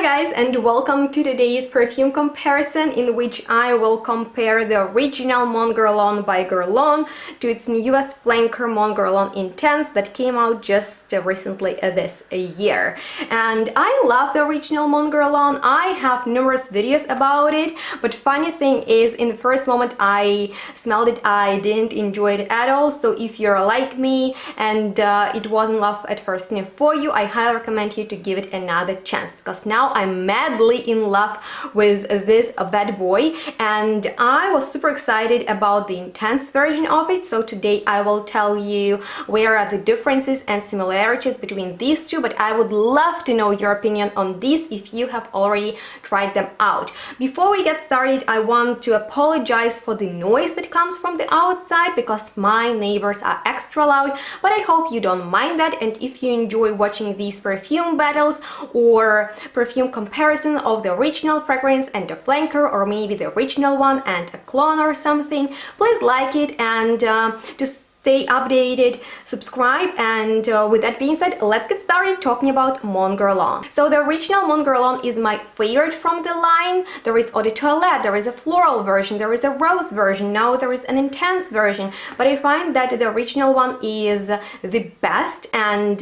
Hi guys, and welcome to today's perfume comparison, in which I will compare the original Mon Guerlain by Guerlain to its newest flanker Mon Guerlain Intense that came out just recently this year. And I love the original Mon Guerlain. I have numerous videos about it, but funny thing is, in the first moment I smelled it, I didn't enjoy it at all. So if you're like me and it wasn't love at first sniff for you, I highly recommend you to give it another chance, because now I'm madly in love with this bad boy, and I was super excited about the intense version of it. So today I will tell you where are the differences and similarities between these two, but I would love to know your opinion on these if you have already tried them out. Before we get started, I want to apologize for the noise that comes from the outside, because my neighbors are extra loud, but I hope you don't mind that. And if you enjoy watching these perfume battles or perfume comparison of the original fragrance and the flanker, or maybe the original one and a clone or something, please like it and just stay updated, subscribe, and with that being said, let's get started talking about Mon Guerlain. So the original Mon Guerlain is my favorite from the line. There is Eau de Toilette, there is a floral version, there is a rose version, now there is an intense version, but I find that the original one is the best. And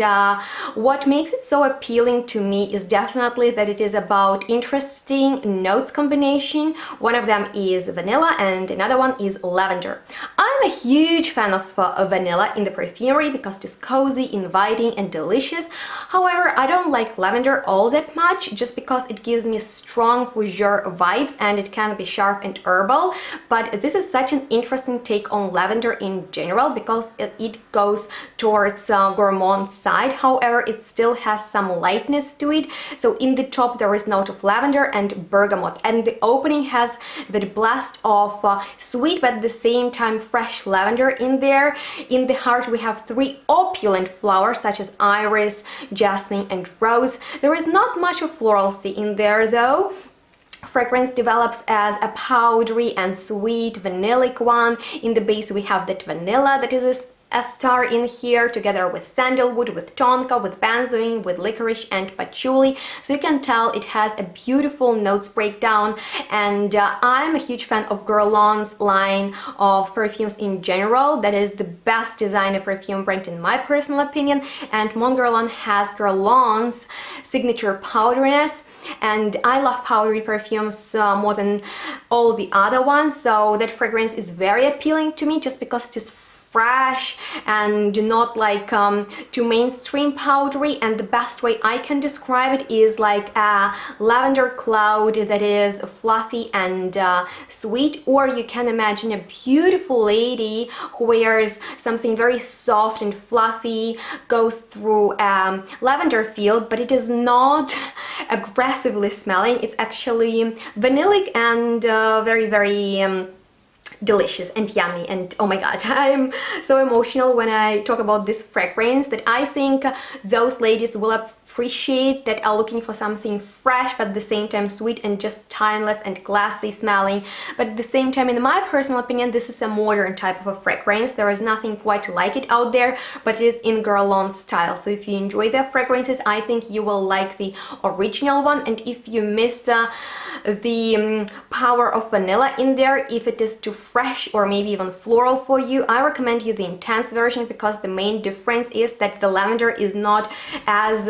what makes it so appealing to me is definitely that it is about interesting notes combination. One of them is vanilla and another one is lavender. I'm a huge fan of vanilla in the perfumery because it is cozy, inviting, and delicious. However, I don't like lavender all that much, just because it gives me strong fougere vibes and it can be sharp and herbal. But this is such an interesting take on lavender in general, because it goes towards gourmand side. However, it still has some lightness to it. So in the top there is note of lavender and bergamot, and the opening has that blast of sweet but at the same time fresh lavender in there. In the heart we have three opulent flowers such as iris, jasmine, and rose. There is not much of floralcy in there though. Fragrance develops as a powdery and sweet vanillic one. In the base we have that vanilla that is a star in here, together with sandalwood, with tonka, with benzoin, with licorice and patchouli. So you can tell it has a beautiful notes breakdown. And I'm a huge fan of Guerlain's line of perfumes in general. That is the best designer perfume brand in my personal opinion. And Mon Guerlain has Guerlain's signature powderiness, and I love powdery perfumes more than all the other ones. So that fragrance is very appealing to me, just because it is fresh and not like too mainstream powdery. And the best way I can describe it is like a lavender cloud that is fluffy and sweet. Or you can imagine a beautiful lady who wears something very soft and fluffy, goes through a lavender field, but it is not aggressively smelling. It's actually vanillic and very delicious and yummy. And oh my god, I'm so emotional when I talk about this fragrance, that I think those ladies will appreciate, that are looking for something fresh but at the same time sweet and just timeless and classy smelling. But at the same time, in my personal opinion, this is a modern type of a fragrance. There is nothing quite like it out there, but it is in Guerlain style. So if you enjoy their fragrances, I think you will like the original one. And if you miss the power of vanilla in there, if it is too fresh or maybe even floral for you, I recommend you the intense version, because the main difference is that the lavender is not as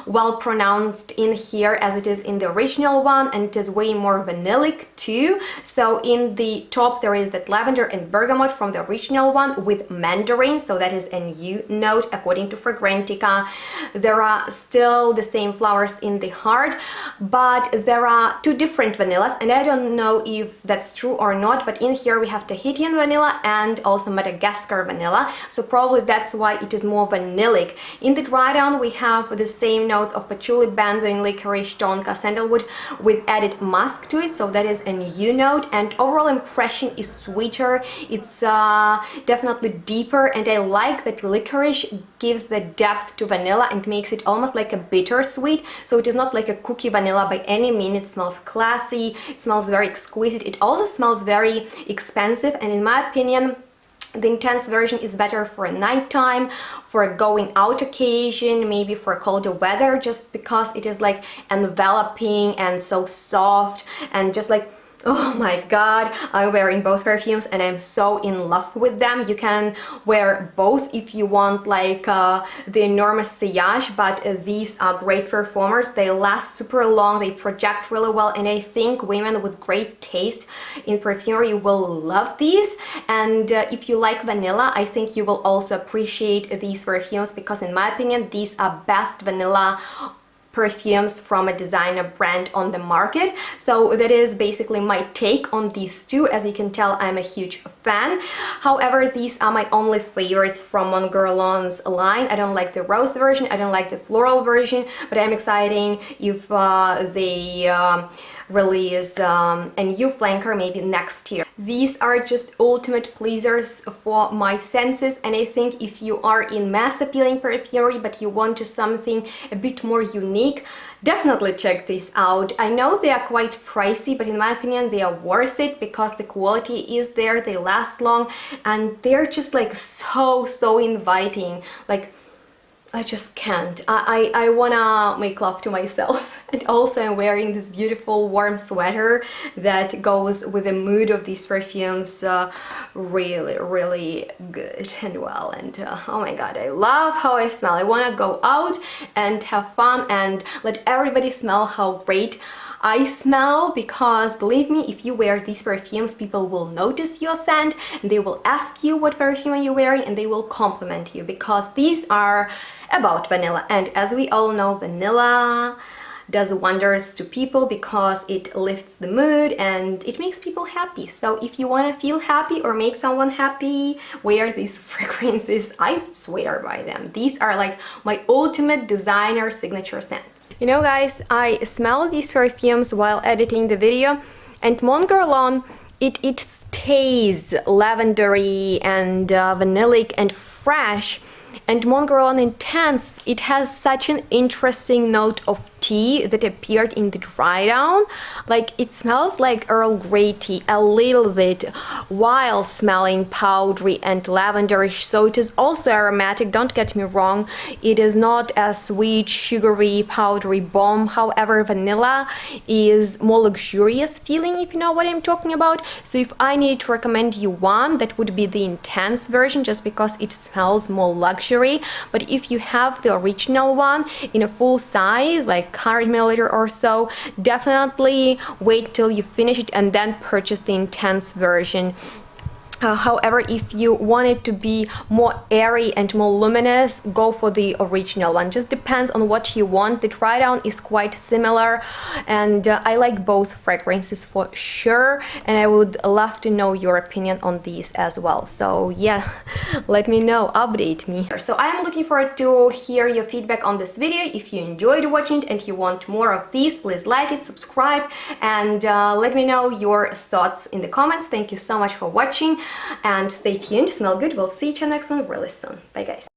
well pronounced in here as it is in the original one, and it is way more vanillic too. So in the top there is that lavender and bergamot from the original one with mandarin, so that is a new note according to Fragrantica. There are still the same flowers in the heart, but there are two different vanillas, and I don't know if that's true or not, but in here we have Tahitian vanilla and also Madagascar vanilla, so probably that's why it is more vanillic. In the dry down we have the same notes of patchouli, benzoin, licorice, tonka, sandalwood with added musk to it, so that is a new note. And overall impression is sweeter, it's definitely deeper, and I like that licorice gives the depth to vanilla and makes it almost like a bittersweet. So it is not like a cookie vanilla by any means. It smells classy, it smells very exquisite, it also smells very expensive, and in my opinion The intense version is better for nighttime, for a going out occasion, maybe for colder weather, just because it is like enveloping and so soft and just like, oh my god, I'm wearing both perfumes and I'm so in love with them. You can wear both if you want like the enormous sillage, but these are great perfumers. They last super long, they project really well, and I think women with great taste in perfumery will love these. And if you like vanilla, I think you will also appreciate these perfumes, because in my opinion these are best vanilla perfumes from a designer brand on the market. So that is basically my take on these two. As you can tell, I'm a huge fan. However, these are my only favorites from Mon Guerlain's line. I don't like the rose version, I don't like the floral version, but I'm excited if they release a new flanker maybe next year. These are just ultimate pleasers for my senses, and I think if you are in mass appealing perfumery but you want just something a bit more unique, definitely check these out. I know they are quite pricey, but in my opinion they are worth it because the quality is there, they last long, and they're just like so inviting. Like, I just can't. I wanna make love to myself. And also I'm wearing this beautiful warm sweater that goes with the mood of these perfumes really good and well. And oh my god, I love how I smell. I wanna go out and have fun and let everybody smell how great I smell, because believe me, if you wear these perfumes, people will notice your scent and they will ask you what perfume are you wearing, and they will compliment you, because these are about vanilla. And as we all know, vanilla does wonders to people because it lifts the mood and it makes people happy. So if you want to feel happy or make someone happy, wear these fragrances. I swear by them. These are like my ultimate designer signature scents. You know guys, I smell these perfumes while editing the video, and Mon Guerlain, it stays lavendery and vanillic and fresh. And Mon Guerlain Intense, it has such an interesting note of tea that appeared in the dry down. Like, it smells like Earl Grey tea a little bit while smelling powdery and lavenderish, so it is also aromatic, don't get me wrong. It is not a sweet, sugary, powdery bomb. However, vanilla is more luxurious feeling, if you know what I'm talking about. So if I need to recommend you one, that would be the Intense version, just because it smells more luxury. But if you have the original one in a full size, like 100 milliliter or so, definitely wait till you finish it and then purchase the Intense version. However, if you want it to be more airy and more luminous, go for the original one. Just depends on what you want. The dry down is quite similar, and I like both fragrances for sure, and I would love to know your opinion on these as well. So yeah, let me know, update me. So I am looking forward to hear your feedback on this video. If you enjoyed watching it and you want more of these, please like it, subscribe, and let me know your thoughts in the comments. Thank you so much for watching, and stay tuned, smell good. We'll see each other next one really soon. Bye guys.